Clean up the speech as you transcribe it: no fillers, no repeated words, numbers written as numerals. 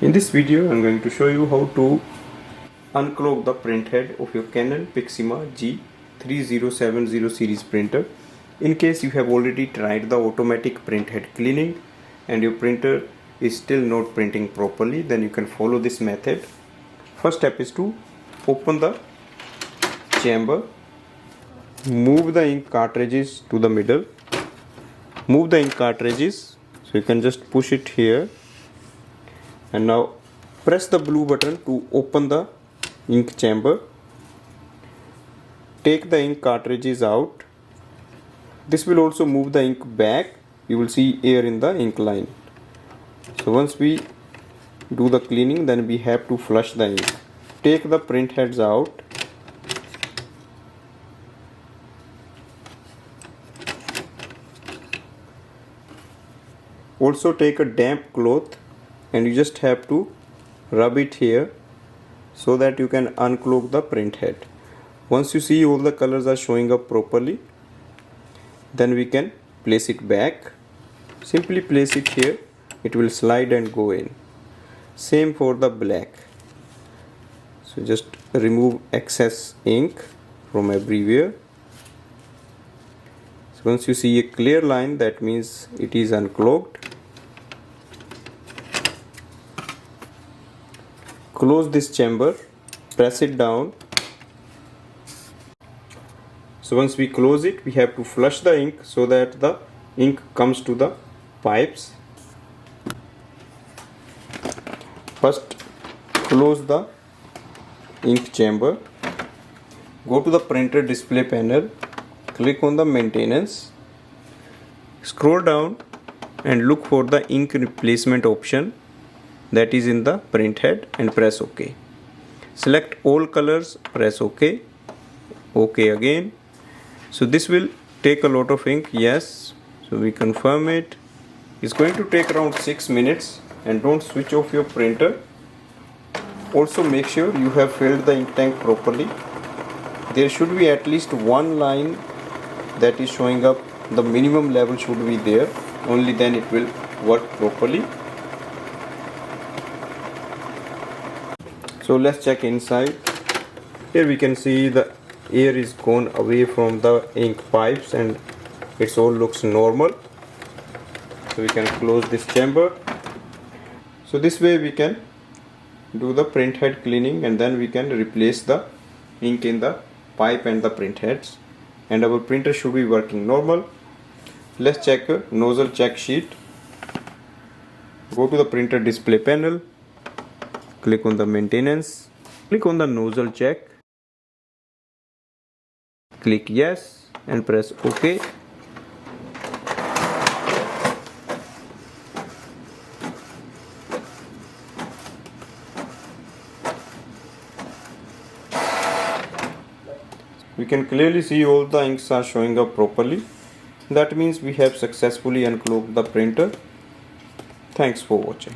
In this video, I'm going to show you how to unclog the printhead of your Canon PIXMA G3070 series printer. In case you have already tried the automatic printhead cleaning and your printer is still not printing properly, then you can follow this method. First step is to open the chamber, move the ink cartridges to the middle, move the ink cartridges, so you can just push it here. And now press the blue button to open the ink chamber. Take the ink cartridges out. This will also move the ink back. You will see air in the ink line. So once we do the cleaning, then we have to flush the ink. Take the print heads out. Also take a damp cloth and you just have to rub it here so that you can unclog the print head. Once you see all the colors are showing up properly, then we can place it back. Simply place it here, it will slide and go in. Same for the black. So just remove excess ink from everywhere. So once you see a clear line, that means it is unclogged. Close this chamber, press it down. So once we close it, we have to flush the ink so that the ink comes to the pipes. First, close the ink chamber. Go to the printer display panel, click on the maintenance, scroll down and look for the ink replacement option that is in the print head and press OK. Select all colors, press OK. OK again. So this will take a lot of ink, yes. So we confirm it. It's going to take around 6 minutes, and don't switch off your printer. Also make sure you have filled the ink tank properly. There should be at least one line that is showing up. The minimum level should be there. Only then it will work properly. So let's check inside. Here we can see the air is gone away from the ink pipes and it all looks normal. So we can close this chamber. So this way we can do the print head cleaning, and then we can replace the ink in the pipe and the print heads, and our printer should be working normal. Let's check a nozzle check sheet. Go to the printer display panel, click on the maintenance, click on the nozzle check, click yes and press OK. We can clearly see all the inks are showing up properly. That means we have successfully unclogged the printer. Thanks for watching.